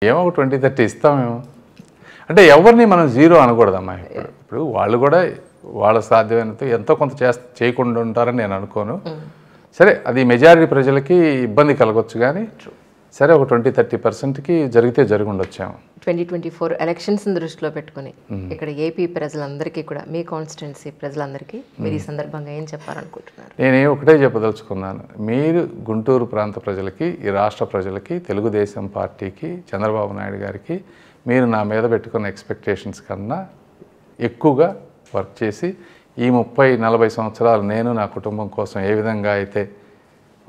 ఏమో 20-30 ఇస్తామేమో. అంటే ఎవరిని మనం జీరో అనకూడదమ్మా. ఇప్పుడు వాళ్ళు కూడా వాళ్ళ సాధ్యమైనంత ఎంతో కొంత చేయకుండా ఉంటారని నేను అనుకోను. సరే, అది మెజారిటీ ప్రజలకి ఇబ్బంది కలగొచ్చు, కానీ సరే ఒక 20-30%కి జరిగితే జరిగి ఉండొచ్చాము. 2024 ఎలక్షన్స్ దృష్టిలో పెట్టుకుని ఇక్కడ ఏపీ ప్రజలందరికీ కూడా, మీ కాన్స్టిట్యున్సీ ప్రజలందరికీ మీరు ఈ సందర్భంగా ఏం చెప్పాలనుకుంటున్నారు? నేను ఒకటే చెప్పదలుచుకున్నాను. మీరు గుంటూరు ప్రాంత ప్రజలకి, ఈ రాష్ట్ర ప్రజలకి, తెలుగుదేశం పార్టీకి, చంద్రబాబు నాయుడు గారికి మీరు నా మీద పెట్టుకున్న ఎక్స్పెక్టేషన్స్ కన్నా ఎక్కువగా వర్క్ చేసి ఈ 30-40 సంవత్సరాలు నేను నా కుటుంబం కోసం ఏ విధంగా అయితే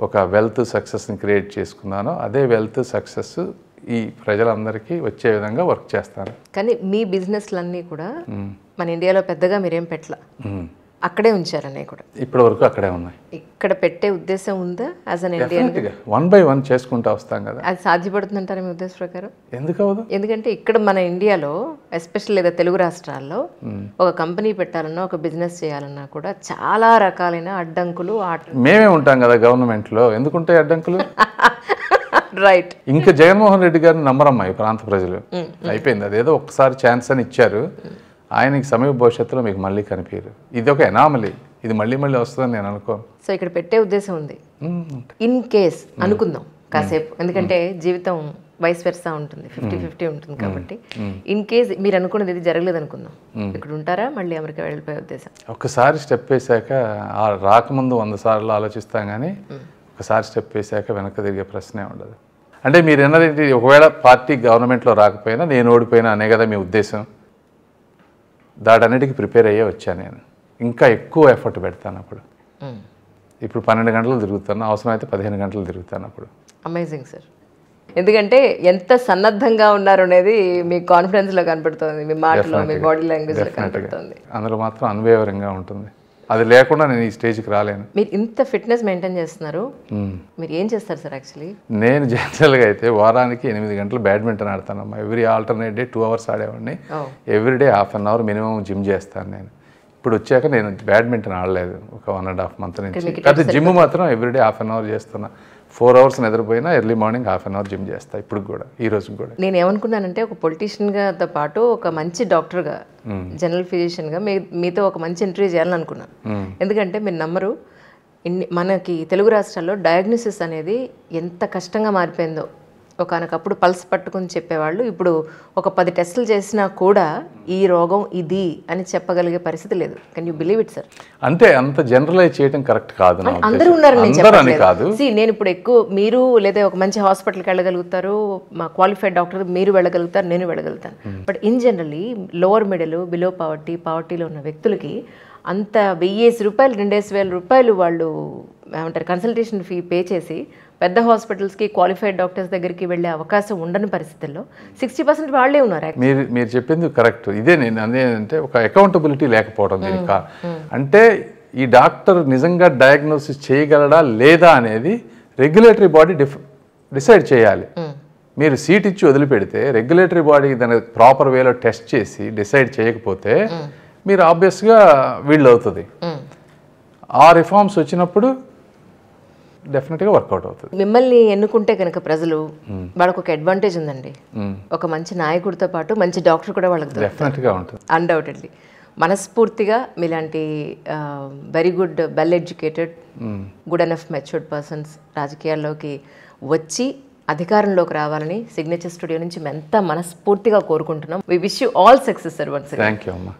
ఒక వెల్త్ సక్సెస్ని క్రియేట్ చేసుకున్నానో అదే వెల్త్ సక్సెస్ ఈ ప్రజలందరికీ వచ్చే విధంగా వర్క్ చేస్తాను. కానీ మీ బిజినెస్లన్నీ కూడా మన ఇండియాలో పెద్దగా మీరేం పెట్టలా, అక్కడే ఉంచారనే కూడా ఇప్పటి వరకు అక్కడే ఉన్నాయి. ఇక్కడ పెట్టే ఉద్దేశం ఉందా? యాజ్ అన్ ఇండియన్ 1 by 1 చేసుకుంటూ వస్తాం కదా. అది సాధ్యపడుతుందంటారా మీ ఉద్దేశం ప్రకారం? ఎందుకు అవ్వదు? ఎందుకంటే ఇక్కడ మన ఇండియాలో ఎస్పెషల్ లేదా తెలుగు రాష్ట్రాల్లో ఒక కంపెనీ పెట్టాలన్నా, ఒక బిజినెస్ చేయాలన్నా కూడా చాలా రకాలైన అడ్డంకులు. మేమే ఉంటాం కదా గవర్నమెంట్లో, ఎందుకుంటాయి అడ్డంకులు? రైట్. ఇంకా జగన్మోహన్ రెడ్డి గారిని నమ్మరమ్మా ఈ ప్రాంత ప్రజలు. అయిపోయింది, అదేదో ఒక్కసారి ఛాన్స్ అని ఇచ్చారు. ఆయనకి సమీప భవిష్యత్తులో మీకు మళ్ళీ కనిపించరు. ఇది ఒక ఎనామలీ, ఇది మళ్ళీ వస్తుందని నేను అనుకోను. సో ఇక్కడ పెట్టే ఉద్దేశం ఉంది. ఇన్ కేస్ అనుకుందాం కాసేపు, ఎందుకంటే జీవితం వైస్ వెర్సా ఉంటుంది, 50-50 ఉంటుంది కాబట్టి. ఇన్ కేస్ మీరు అనుకున్నది ఇది జరగలేదు అనుకుందాం, ఇక్కడ ఉంటారా, మళ్ళీ అమెరికా వెళ్ళిపోయే ఉద్దేశం? ఒక్కసారి స్టెప్ వేసాక రాకముందు 100 సార్లు ఆలోచిస్తాం, కానీ ఒకసారి స్టెప్ వేసాక వెనక్కి తిరిగే ప్రశ్నే ఉండదు. అంటే మీరు అన్నది ఒకవేళ పార్టీ గవర్నమెంట్లో రాకపోయినా నేను ఓడిపోయినా అనే కదా మీ ఉద్దేశం. దాటన్నిటికీ ప్రిపేర్ అయ్యే వచ్చాను నేను. ఇంకా ఎక్కువ ఎఫర్ట్ పెడతాను అప్పుడు. ఇప్పుడు 12 గంటలు తిరుగుతాను, అవసరమైతే 15 గంటలు తిరుగుతాను అప్పుడు. Amazing sir. ఎందుకంటే ఎంత సన్నద్ధంగా ఉన్నారు అనేది మీ కాన్ఫిడెన్స్లో కనపడుతుంది, మీ మాటలో, మీ బాడీ లాంగ్వేజ్లో కనపడుతుంది. అందులో మాత్రం అన్వేవరంగా ఉంటుంది. అది లేకుండా నేను ఈ స్టేజ్కి రాలేను. మీరు ఇంత ఫిట్నెస్ మెయింటైన్ చేస్తున్నారు, మీరు ఏం చేస్తారు సార్? యాక్చువల్లీ నేను జనరల్గా అయితే వారానికి 8 గంటలు బ్యాడ్మింటన్ ఆడతానమ్మా. ఎవ్రీ ఆల్టర్నేట్ డే 2 hours ఆడేవాడిని. ఎవ్రీడే 1/2 hour మినిమం జిమ్ చేస్తాను నేను. ఇప్పుడు వచ్చాక నేను బ్యాడ్మింటన్ ఆడలేదు ఒక 1.5 months నుంచి. అయితే జిమ్ మాత్రం ఎవ్రీడే 1/2 hour చేస్తున్నా. 4 hours నిద్రపోయినా ఎర్లీ మార్నింగ్ 1/2 hour జిమ్ చేస్తా. ఇప్పుడు కూడా, ఈ రోజు కూడా. నేను ఏమనుకున్నానంటే ఒక పొలిటీషియన్గాతో పాటు ఒక మంచి డాక్టర్గా, జనరల్ ఫిజిషియన్గా మీతో ఒక మంచి ఇంటర్వ్యూ చేయాలని అనుకున్నాను. ఎందుకంటే మీరు నమ్మరు, మనకి తెలుగు రాష్ట్రాల్లో డయాగ్నోసిస్ అనేది ఎంత కష్టంగా మారిపోయిందో. ఒకనకప్పుడు పల్స్ పట్టుకుని చెప్పేవాళ్ళు, ఇప్పుడు ఒక 10 టెస్టులు చేసినా కూడా ఈ రోగం ఇది అని చెప్పగలిగే పరిస్థితి లేదు. Can you believe it sir? అంటే అంత జనరలైజ్ చేయడం కరెక్ట్ కాదు. అందరూ ఉన్నారు నేను ఇప్పుడు ఎక్కువ మీరు లేదా ఒక మంచి హాస్పిటల్కి వెళ్ళగలుగుతారు, మా క్వాలిఫైడ్ డాక్టర్ మీరు వెళ్ళగలుగుతారు, నేను వెళ్ళగలుగుతాను. But in generally lower middle, below పావర్టీలో ఉన్న వ్యక్తులకి అంత 1000 రూపాయలు 2000 రూపాయలు వాళ్ళు ఏమంటారు కన్సల్టేషన్ ఫీ పే చేసి పెద్ద హాస్పిటల్స్కి, క్వాలిఫైడ్ డాక్టర్స్ దగ్గరికి వెళ్ళే అవకాశం ఉండని పరిస్థితుల్లో 60% వాళ్ళే ఉన్నారు. మీరు చెప్పింది కరెక్ట్. ఇదే నేను అనేదంటే ఒక అకౌంటబిలిటీ లేకపోవడం దీనికి. అంటే ఈ డాక్టర్ నిజంగా డయాగ్నోసిస్ చేయగలడా లేదా అనేది రెగ్యులేటరీ బాడీ డిసైడ్ చేయాలి. మీరు సీట్ ఇచ్చి వదిలిపెడితే రెగ్యులేటరీ బాడీ దాన్ని ప్రాపర్ వేలో టెస్ట్ చేసి డిసైడ్ చేయకపోతే మీరు ఆబ్వియస్గా వీళ్ళు అవుతుంది. ఆ రిఫార్మ్స్ వచ్చినప్పుడు డెఫినెట్గా వర్కౌట్ అవుతుంది. మిమ్మల్ని ఎన్నుకుంటే కనుక ప్రజలు, వాళ్ళకు ఒక అడ్వాంటేజ్ ఉందండి. ఒక మంచి నాయకుడితో పాటు మంచి డాక్టర్ కూడా వాళ్ళకి డెఫినెట్గా ఉంటుంది. అన్డౌటెడ్లీ మనస్ఫూర్తిగా మీలాంటి very good, well educated, good enough matured persons రాజకీయాల్లోకి వచ్చి అధికారంలోకి రావాలని సిగ్నేచర్ స్టూడియో నుంచి ఎంత మనస్ఫూర్తిగా కోరుకుంటున్నాం. We wish you all success sir. Once thank you అమ్మా.